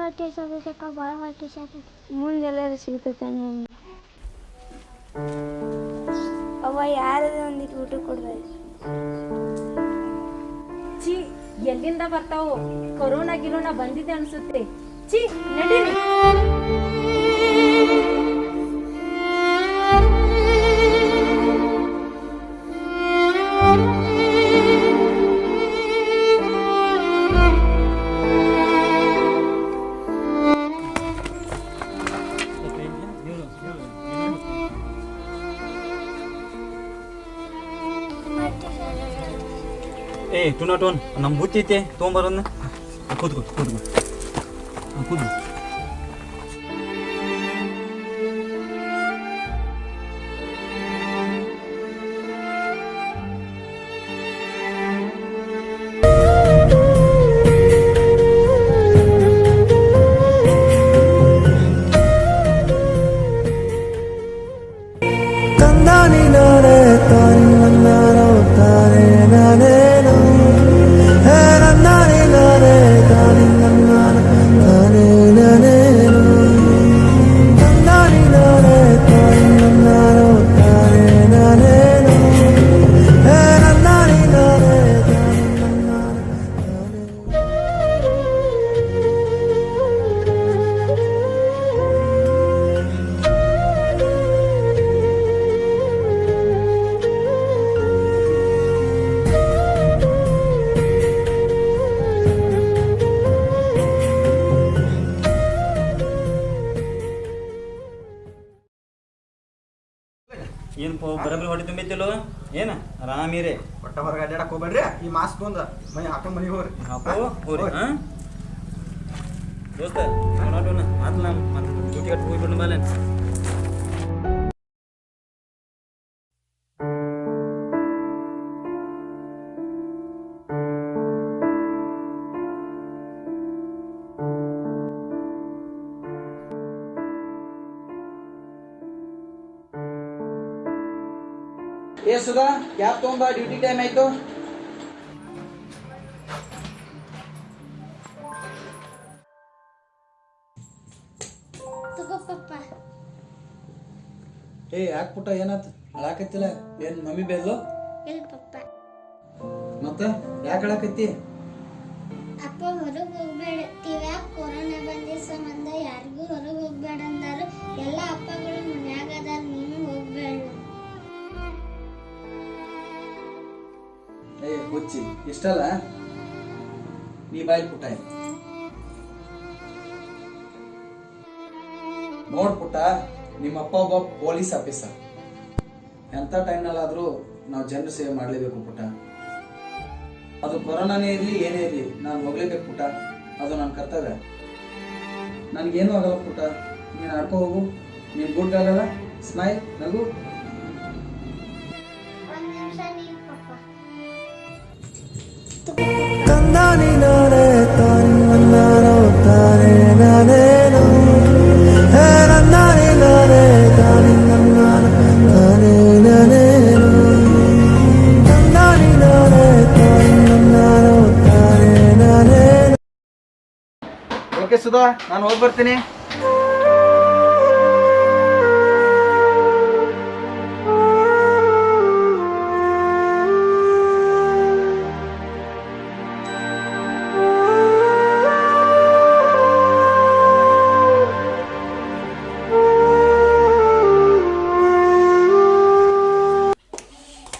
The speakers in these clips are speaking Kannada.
ಹೊಟ್ಟೆ ಸಬೇಕಕ್ಕ ಭಾಳ ಹೊಟ್ಟೆ ಸಾಕೈತಿ. ಮುಂದೆಲ್ಲರೂ ಸಿಗ್ತೈತೆ ಅವ್ವ ಯಾರದ ಒಂದಿಟ್ಟು ಊಟ ಕೊಡ್ಬೇಕು. ಚಿ ಎಲ್ಲಿಂದ ಬರ್ತಾವು? ಕೊರೋನಾ ಗಿರೋನಾ ಬಂದಿದೆ ಅನ್ಸುತ್ತೆ. ಚಿ ನಡೀರಿ. ಏ ಟೂನ್ ನಮ್ಮ ಬುತ್ತಿ ಐತೆ ತೊಗೊಂಬರೋದನ್ನ ಕೂತ್ಕೋ ಕೂತ್ಕೋ ಕೂತ್ಕೋ. ಏನಪ್ಪ ಬರಬರಿ ಹೊಟ್ಟೆ ತುಂಬೈತಿಲ್ಲೋ ಏನು ಆರಾಮಿರಿ. ಒಟ್ಟ ಹೊರಗೆ ಅಡ್ಡಾಡಕ್ ಹೋಗ್ಬೇಡ್ರಿ. ಈ ಮಾಸ್ಕ್ ಒಂದು ಮನೆ ಹಾಕೊಂಡ್ ಮನೆಗೆ ಹೋಗ್ರಿ. ಹಾಕೋ ಹೋಗ್ರಿ. ಹಾಂ ದೋಸ್ತ ನೋಡೋಣ ಮಾತು ಮತ್ತೆ ಡ್ಯೂಟಿ ಕಟ್ಟಿ ಹೋಗ್ಬಿಟ್ಟು ಮೇಲೆ. ಏ ಸುಧಾ ಕ್ಯಾಬ್ ತಗೊಂಬ, ಡ್ಯೂಟಿ ಟೈಮ್ ಆಯ್ತು. ಏ ಯಾಕೆ ಪುಟ್ಟ ಏನಾಯ್ತು? ಅಳಾಕತ್ತಿಲ್ಲ ಏನ್ ಮಮ್ಮಿ ಬೇದ್ಲು? ಇಲ್ಲ ಪಪ್ಪ. ಮತ್ತ ಯಾಕೆ ಅಳಾಕತ್ತಿ? ಅಪ್ಪ ಹೊರಗೆ ಹೋಗ್ಬೇಡ ತಿವ್ಯಾಗ ಕೊರೋನಾ ಬಂದಿದ್ದ ಸಂಬಂಧ ಯಾರಿಗೂ ಹೊರಗೆ ಹೋಗ್ಬೇಡ ಅಂದಾರು. ಎಲ್ಲ ಅಪ್ಪಗಳು ಮನ್ಯಾಗ ಅದಾರ, ನೀನು ಹೋಗ್ಬೇಡ. ಏ ಹುಚ್ಚಿ ಇಷ್ಟಲ್ಲ ನೀ ಬಾಯ್ ಪುಟ್ಟ. ನೋಡ್ ಪುಟ್ಟ, ನಿಮ್ಮಪ್ಪ ಒಬ್ಬ ಪೊಲೀಸ್ ಆಫೀಸರ್. ಎಂಥ ಟೈಮ್ನಲ್ಲಾದ್ರೂ ನಾವು ಜನರ ಸೇವೆ ಮಾಡಲೇಬೇಕು ಪುಟ್ಟ. ಅದು ಕೊರೋನಾನೇ ಇರಲಿ ಏನೇ ಇರಲಿ ನಾನು ಹೋಗ್ಲೇಬೇಕು ಪುಟ್ಟ. ಅದು ನನ್ನ ಕರ್ತವ್ಯ. ನನಗೇನು ಆಗಲ್ಲ ಪುಟ್ಟ, ನೀನು ಆಡ್ಕೋ ಹೋಗು. ನೀನು ಗುಡ್ ಆಗಲ್ಲ. ಸ್ಮೈಲ್, ನಗು. ಒಂದು ನಿಮಿಷ ನೀನು ಪಪ್ಪ. ಓಕೆ ಸುಧಾ, ನಾನು ಹೋಗಿ ಬರ್ತೀನಿ.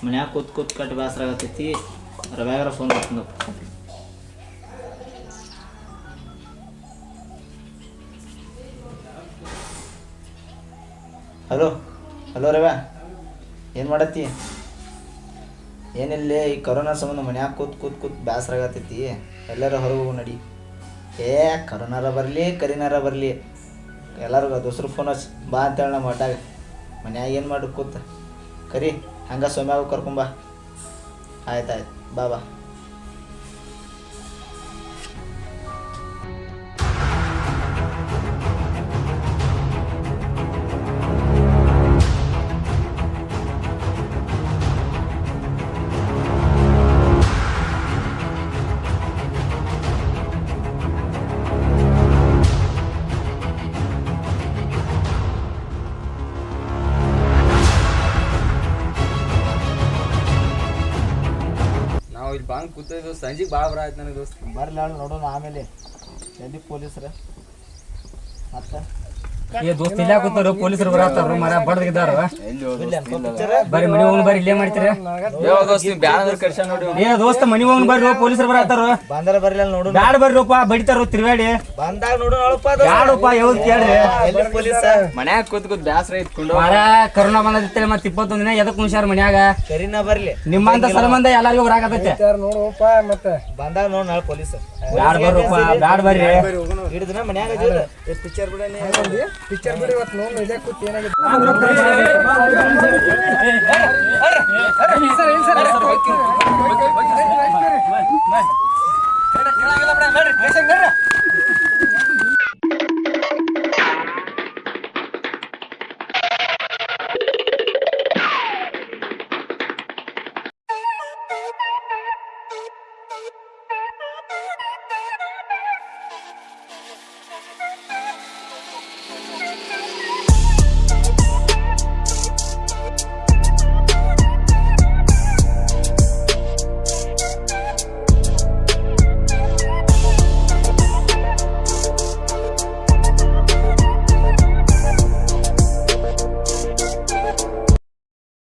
ಮನ್ಯಾಗ ಕೂತ್ ಕಟ್ಟಿ ಬೇಸರ ಆಗತ್ತೈತಿ. ರವ್ಯಾಗಾರ ಫೋನ್ ಮಾಡ್ಕೊಂಡು. ಹಲೋ ಹಲೋ ರವ್ಯಾ, ಏನು ಮಾಡತ್ತಿ? ಏನಿಲ್ಲ, ಈ ಕೊರೋನಾ ಸಂಬಂಧ ಮನ್ಯಾಗ ಕೂತ್ ಬೇಸರ ಆಗತ್ತೈತಿ. ಎಲ್ಲರೂ ಹೊರಗೆ ಹೋಗು ನಡಿ. ಏ ಕರೋನಾರ ಬರಲಿ ಕರಿನಾರ ಬರಲಿ ಎಲ್ಲರಿಗೂ ದೋಸ್ರು ಫೋನ್ ಹಚ್ಚಿ ಬಾ ಅಂತೇಳಿ ನಮ್ಮ ಒಟ್ಟಾಗ. ಮನ್ಯಾಗ ಏನು ಮಾಡಿ ಕೂತ ಕರಿ ಹಂಗೆ ಸೊಮ್ಯಾಗ ಕರ್ಕೊಂಬ. ಆಯ್ತು ಬಾ. ಆರಾಮ್ ಕೂತಿದ್ದು ಸಂಜೆಗೆ ಭಾಳ ಬರ ಆಯ್ತು ನನಗೆ ದೋಸ್ತ. ಬರ್ಲಿ ನೋಡೋಣ ಆಮೇಲೆ ಎಲ್ಲಿ ಪೊಲೀಸ್ರ ಮತ್ತೆ ಏ ದೋಸ್ತ ಇಲ್ಲೇ ಕೂತಾರ ಪೊಲೀಸರು ಬರತ್ತಾರ ಮರ ಬಡ್ದಿದ್ದಾರ ಬರ್ರಿ ಮನಿ ಹೋಗಿ ಬರ್ರಿ ಇಲ್ಲೇ ಮಾಡ್ತೀರಿ ಏ ದೋಸ್ತ ಮನಿ ಹೋಗಿ ಬರ್ರಿ ಪೊಲೀಸರು ಬರತ್ತಾರ ಬಂದ್ರ ಬರ್ಲಿ ನೋಡು ಬ್ಯಾಡ ಬರ್ರಿಪ್ಪ ಬಡಿತಾರ ತಿರ್ಗಾಡಿ ಬಂದಾಗ ನೋಡು ಬ್ಯಾಡಪ್ಪ ಯಾವ್ದು ಕೇಳ್ರಿ ಎಲ್ಲಿ ಪೊಲೀಸ ಮನ್ಯಾಗ ಕೂತ್ ಬ್ಯಾಸರ ಇಟ್ಕೊಂಡು ಮರ ಕರೋನಾ ಬಂದಿತ್ತೇಳಿ ಮತ್ತೆ 21 ದಿನ ಎದಕ್ ಮುನ್ಸಾರ ಮನ್ಯಾಗ ಕರಿನಾ ಬರ್ಲಿ ನಿಮ್ಮಂತ ಸಲಮಂದ ಎಲ್ಲಾರಿಗೂ ಬರಾಕತ್ತೈತೆ ನೋಡಪ್ಪ ಮತ್ತೆ ಬಂದಾಗ ನೋಡ್ ನಾಳೆ ಪೊಲೀಸ್ ಬ್ಯಾಡ ಬರ್ರಪ್ಪ ಬ್ಯಾಡ ಬರ್ರಿ ಹಿಡಿದಿನ ಮನ್ಯಾಗ ಪಿಕ್ಚರ್ ಬಿಡ ಪಿಕ್ಚರ್ ಬಿಡಿ ಇವತ್ತು ನೋಡು ಇದೇ ಕೂತ್ ಏನಾಗಿದೆ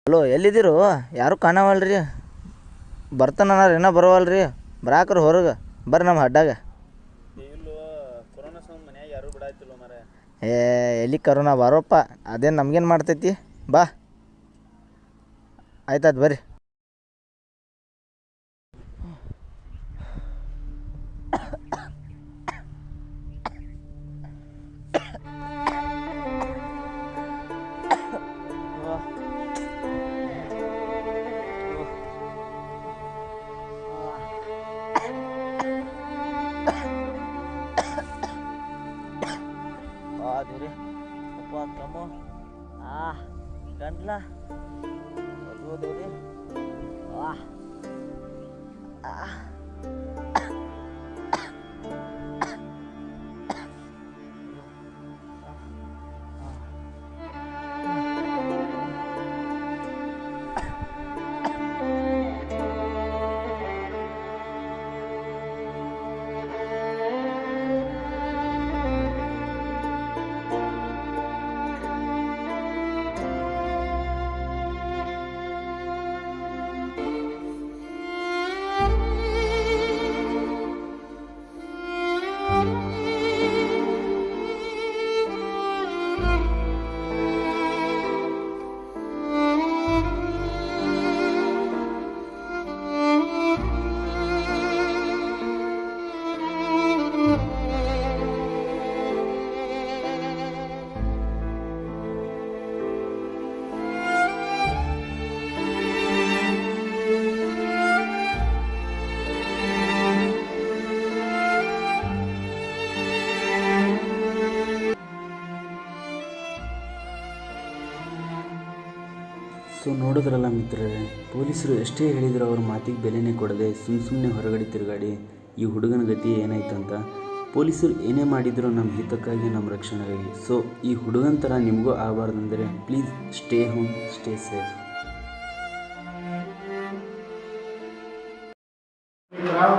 ಹಲೋ ಎಲ್ಲಿದ್ದೀರು ಯಾರು ಕಾಣವಲ್ರಿ ಬರ್ತಾನಾರ ಏನೋ ಬರೋವಲ್ರಿ ಬರಾಕ್ರಿ ಹೊರಗೆ ಬರ್ರಿ ನಮ್ಮ ಹಡ್ಡಾಗ ಏ ಎಲ್ಲಿ ಕರೋನಾ ಬರೋಪ್ಪ ಅದೇನು ನಮ್ಗೇನು ಮಾಡ್ತೈತಿ ಬಾ ಆಯ್ತಾಯ್ತು ಬರ್ರಿ ದೇವ್ರಿ ಅಪ್ಪ ಕಮ್ಮು ಗಂಟ್ಲ ದೇವ್ರಿ ಸೊ ನೋಡಿದ್ರಲ್ಲ ಮಿತ್ರರೇ, ಪೊಲೀಸರು ಎಷ್ಟೇ ಹೇಳಿದ್ರು ಅವ್ರ ಮಾತಿಗೆ ಬೆಲೆನೇ ಕೊಡದೆ ಸುಮ್ಮನೆ ಹೊರಗಡೆ ತಿರುಗಾಡಿ ಈ ಹುಡುಗನ ಗತಿ ಏನಾಯ್ತಂತ. ಪೊಲೀಸರು ಏನೇ ಮಾಡಿದ್ರು ನಮ್ಮ ಹಿತಕ್ಕಾಗಿ, ನಮ್ಮ ರಕ್ಷಣೆಗಾಗಿ. ಸೊ ಈ ಹುಡುಗನ ಥರ ನಿಮಗೂ ಆಗಬಾರ್ದಂದರೆ please stay home, stay safe.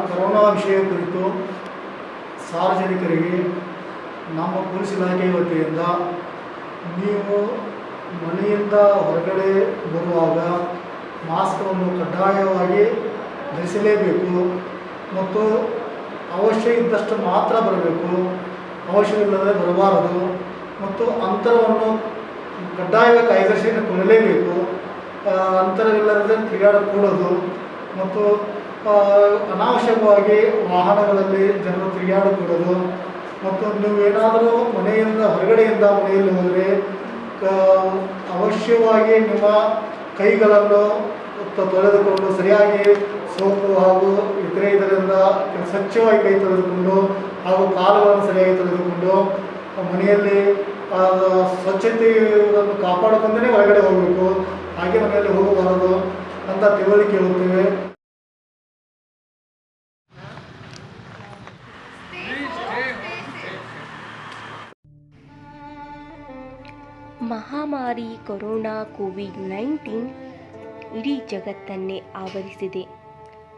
Corona ವಿಷಯ ಕುರಿತು ಸಾರ್ವಜನಿಕರಿಗೆ ನಮ್ಮ ಪೊಲೀಸ್ ಇಲಾಖೆ ವತಿಯಿಂದ ನೀವು ಮನೆಯಿಂದ ಹೊರಗಡೆ ಬರುವಾಗ ಮಾಸ್ಕನ್ನು ಕಡ್ಡಾಯವಾಗಿ ಧರಿಸಲೇಬೇಕು ಮತ್ತು ಅವಶ್ಯ ಇದ್ದಷ್ಟು ಮಾತ್ರ ಬರಬೇಕು, ಅವಶ್ಯವಿಲ್ಲದೆ ಬರಬಾರದು ಮತ್ತು ಅಂತರವನ್ನು ಕಡ್ಡಾಯವಾಗಿ ಕಾಯ್ದಿರಿಸಿಕೊಳ್ಳಲೇಬೇಕು. ಅಂತರವಿಲ್ಲದೆ ತಿರುಗಾಡಕೂಡದು ಮತ್ತು ಅನಾವಶ್ಯಕವಾಗಿ ವಾಹನಗಳಲ್ಲಿ ಜನರು ತಿರುಗಾಡಕೂಡದು ಮತ್ತು ನೀವೇನಾದರೂ ಮನೆಯಿಂದ ಹೊರಗಡೆಯಿಂದ ಮನೆಯಲ್ಲಿ ಹೋದರೆ ಅವಶ್ಯವಾಗಿ ನಿಮ್ಮ ಕೈಗಳನ್ನು ತೊಳೆದುಕೊಂಡು ಸರಿಯಾಗಿ ಸೋಪು ಹಾಗೂ ಇತರೆ ಇದರಿಂದ ಸ್ವಚ್ಛವಾಗಿ ಕೈ ತೊಳೆದುಕೊಂಡು ಹಾಗೂ ಕಾಲುಗಳನ್ನು ಸರಿಯಾಗಿ ತೊಳೆದುಕೊಂಡು ಮನೆಯಲ್ಲಿ ಸ್ವಚ್ಛತೆಯನ್ನು ಕಾಪಾಡಿಕೊಂಡೇ ಹೊರಗಡೆ ಹೋಗಬೇಕು, ಹಾಗೆ ಮನೆಯಲ್ಲಿ ಹೋಗಬಾರದು ಅಂತ ತಿಳುವಳಿಕೆ ಹೇಳುತ್ತೇವೆ. ಮಹಾಮಾರಿ ಕೊರೋನಾ ಕೋವಿಡ್-19 ಇಡೀ ಜಗತ್ತನ್ನೇ ಆವರಿಸಿದೆ.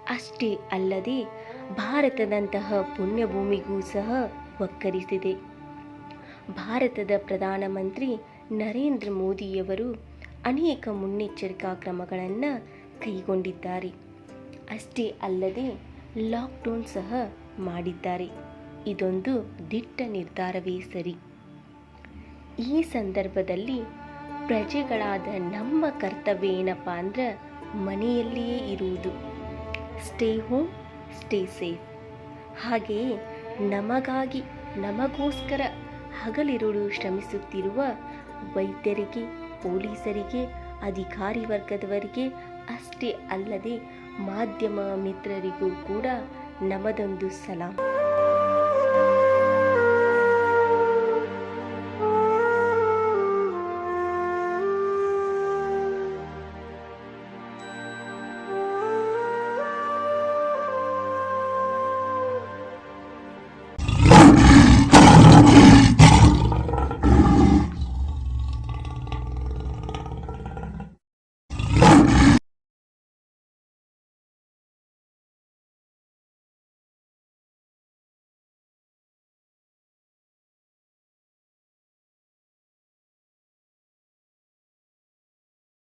ಅಷ್ಟೇ ಅಲ್ಲದೆ ಭಾರತದಂತಹ ಪುಣ್ಯಭೂಮಿಗೂ ಸಹ ಒಕ್ಕರಿಸಿದೆ. ಭಾರತದ ಪ್ರಧಾನಮಂತ್ರಿ ನರೇಂದ್ರ ಮೋದಿಯವರು ಅನೇಕ ಮುನ್ನೆಚ್ಚರಿಕಾ ಕ್ರಮಗಳನ್ನು ಕೈಗೊಂಡಿದ್ದಾರೆ. ಅಷ್ಟೇ ಅಲ್ಲದೆ ಲಾಕ್ಡೌನ್ ಸಹ ಮಾಡಿದ್ದಾರೆ. ಇದೊಂದು ದಿಟ್ಟ ನಿರ್ಧಾರವೇ ಸರಿ. ಈ ಸಂದರ್ಭದಲ್ಲಿ ಪ್ರಜೆಗಳಾದ ನಮ್ಮ ಕರ್ತವ್ಯ ಏನಪ್ಪ ಅಂದ್ರೆ ಮನೆಯಲ್ಲಿಯೇ ಇರುವುದು. Stay home, stay safe. ಹಾಗೆಯೇ ನಮಗೋಸ್ಕರ ಹಗಲಿರುಳು ಶ್ರಮಿಸುತ್ತಿರುವ ವೈದ್ಯರಿಗೆ, ಪೊಲೀಸರಿಗೆ, ಅಧಿಕಾರಿ ವರ್ಗದವರಿಗೆ ಅಷ್ಟೇ ಅಲ್ಲದೆ ಮಾಧ್ಯಮ ಮಿತ್ರರಿಗೂ ಕೂಡ ನಮ್ಮದೊಂದು ಸಲಾಂ.